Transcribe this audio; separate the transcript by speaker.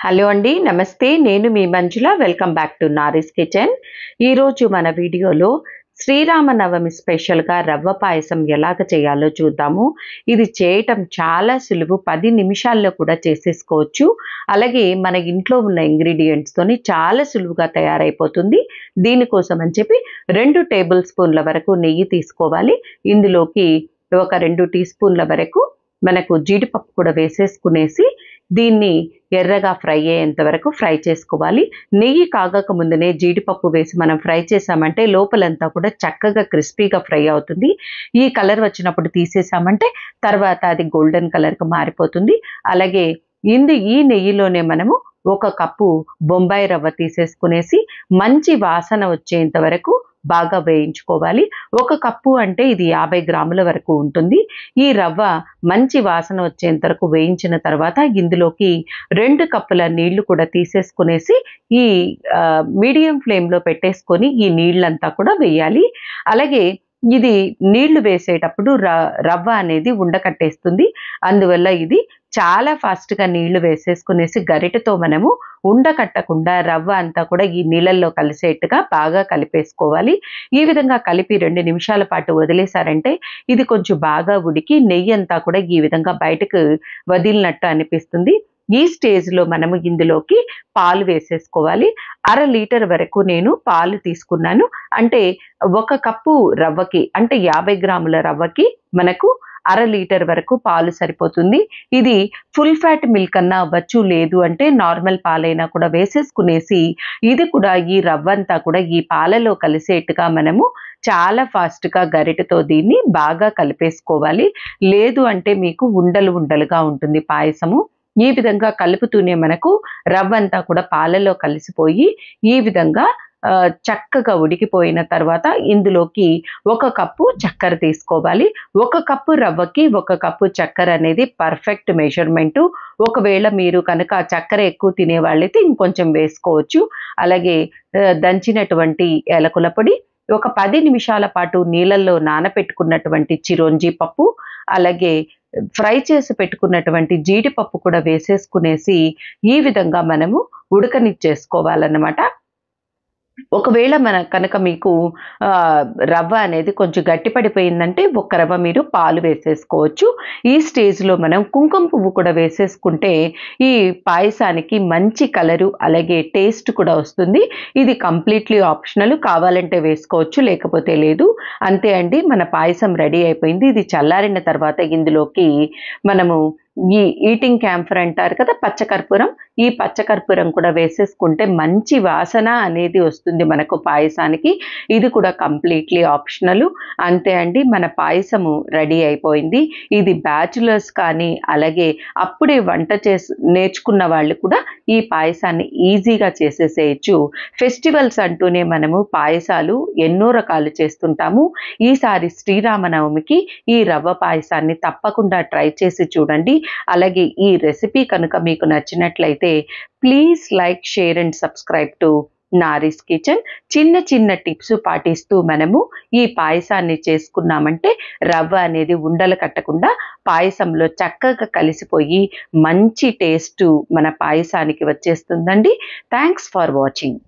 Speaker 1: Hello అండి, నమస్తే. నేను మీ Manjula. Welcome back to Nari's kitchen. ఈరోజు మన వీడియోలో శ్రీరామనవమి స్పెషల్గా రవ్వ పాయసం ఎలాగ చేయాలో చూద్దాము. ఇది చేయటం చాలా సులువు, 10 నిమిషాల్లో కూడా చేసేసుకోవచ్చు. అలాగే మన ఇంట్లో ఉన్న ఇంగ్రీడియంట్స్తోని చాలా సులువుగా తయారైపోతుంది. దీనికోసం అని చెప్పి 2 టేబుల్ స్పూన్ల వరకు నెయ్యి తీసుకోవాలి. ఇందులోకి ఒక 2 టీ స్పూన్ల వరకు మనకు జీడిపప్పు కూడా వేసేసుకునేసి దీన్ని ఎర్రగా ఫ్రై అయ్యేంత వరకు ఫ్రై చేసుకోవాలి. నెయ్యి కాగక ముందునే జీడిపప్పు వేసి మనం ఫ్రై చేసామంటే లోపలంతా కూడా చక్కగా క్రిస్పీగా ఫ్రై అవుతుంది. ఈ కలర్ వచ్చినప్పుడు తీసేసామంటే తర్వాత అది గోల్డెన్ కలర్కి మారిపోతుంది. అలాగే ఈ నెయ్యిలోనే మనము 1 కప్పు బొంబాయి రవ్వ తీసేసుకునేసి మంచి వాసన వచ్చేంత వరకు బాగా వేయించుకోవాలి. 1 కప్పు అంటే ఇది 50 గ్రాముల వరకు ఉంటుంది. ఈ రవ్వ మంచి వాసన వచ్చేంత వరకు వేయించిన తర్వాత ఇందులోకి 2 కప్పుల నీళ్లు కూడా తీసేసుకునేసి ఈ మీడియం ఫ్లేమ్లో పెట్టేసుకొని ఈ నీళ్ళంతా కూడా వేయాలి. అలాగే ఇది నీళ్లు వేసేటప్పుడు రవ్వ అనేది ఉండకట్టేస్తుంది. అందువల్ల ఇది చాలా ఫాస్ట్గా నీళ్లు వేసేసుకునేసి గరిటెతో మనము ఉండకట్టకుండా రవ్వ అంతా కూడా ఈ నీళ్ళల్లో కలిసేట్టుగా బాగా కలిపేసుకోవాలి. ఈ విధంగా కలిపి 2 నిమిషాల పాటు వదిలేశారంటే ఇది కొంచెం బాగా ఉడికి నెయ్యి అంతా కూడా ఈ విధంగా బయటకు వదిలినట్టు అనిపిస్తుంది. ఈ స్టేజ్లో మనము ఇందులోకి పాలు వేసేసుకోవాలి. 1/2 లీటర్ వరకు నేను పాలు తీసుకున్నాను. అంటే 1 కప్పు రవ్వకి అంటే 50 గ్రాముల రవ్వకి మనకు 1/2 లీటర్ వరకు పాలు సరిపోతుంది. ఇది ఫుల్ ఫ్యాట్ మిల్క్ అన్నా అవ్వచ్చు, లేదు అంటే నార్మల్ పాలైనా కూడా వేసేసుకునేసి ఇది కూడా ఈ రవ్వంతా కూడా ఈ పాలలో కలిసేట్టుగా మనము చాలా ఫాస్ట్గా గరిటెతో దీన్ని బాగా కలిపేసుకోవాలి. లేదు అంటే మీకు ఉండలుగా ఉంటుంది పాయసము. ఈ విధంగా కలుపుతూనే మనకు రవ్వంతా కూడా పాలలో కలిసిపోయి ఈ విధంగా చక్కగా ఉడికిపోయిన తర్వాత ఇందులోకి 1 కప్పు చక్కెర తీసుకోవాలి. 1 కప్పు రవ్వకి 1 కప్పు చక్కెర అనేది పర్ఫెక్ట్ మెజర్మెంటు. ఒకవేళ మీరు కనుక చక్కెర ఎక్కువ తినేవాళ్ళైతే ఇంకొంచెం వేసుకోవచ్చు. అలాగే దంచినటువంటి యాలకుల పొడి, ఒక 10 నిమిషాల పాటు నీళ్ళల్లో నానపెట్టుకున్నటువంటి చిరోంజి పప్పు, అలాగే ఫ్రై చేసి పెట్టుకున్నటువంటి జీడిపప్పు కూడా వేసేసుకునేసి ఈ విధంగా మనము ఉడకనిచ్చేసుకోవాలన్నమాట. ఒకవేళ కనుక మీకు రవ్వ అనేది కొంచెం గట్టిపడిపోయిందంటే 1 రవ్వ మీరు పాలు వేసేసుకోవచ్చు. ఈ స్టేజ్లో మనం కుంకుమ పువ్వు కూడా వేసేసుకుంటే ఈ పాయసానికి మంచి కలరు అలాగే టేస్ట్ కూడా వస్తుంది. ఇది కంప్లీట్లీ ఆప్షనల్, కావాలంటే వేసుకోవచ్చు లేకపోతే లేదు. అంతే అండి, మన పాయసం రెడీ అయిపోయింది. ఇది చల్లారిన తర్వాత ఇందులోకి మనము ఈ ఈటింగ్ క్యాంఫర్ అంటారు కదా, పచ్చకర్పూరం, ఈ పచ్చకర్పూరం కూడా వేసేసుకుంటే మంచి వాసన అనేది వస్తుంది మనకు పాయసానికి. ఇది కూడా కంప్లీట్లీ ఆప్షనల్. అంతే అండి, మన పాయసము రెడీ అయిపోయింది. ఇది బ్యాచులర్స్ కానీ అలాగే అప్పుడే వంట నేర్చుకున్న వాళ్ళు కూడా ఈ పాయసాన్ని ఈజీగా చేసేసేయచ్చు. ఫెస్టివల్స్ అంటూనే మనము పాయసాలు ఎన్నో రకాలు చేస్తుంటాము. ఈసారి శ్రీరామనవమికి ఈ రవ్వ పాయసాన్ని తప్పకుండా ట్రై చేసి చూడండి. అలాగే ఈ రెసిపీ కనుక మీకు నచ్చినట్లయితే please like, share and subscribe to Nari's kitchen. చిన్న టిప్స్ పాటిస్తూ మనము ఈ పాయసాన్ని చేసుకున్నామంటే రవ్వ అనేది ఉండలు కట్టకుండా పాయసంలో చక్కగా కలిసిపోయి మంచి టేస్ట్ మన పాయసానికి వచ్చేస్తుందండి. Thanks for watching.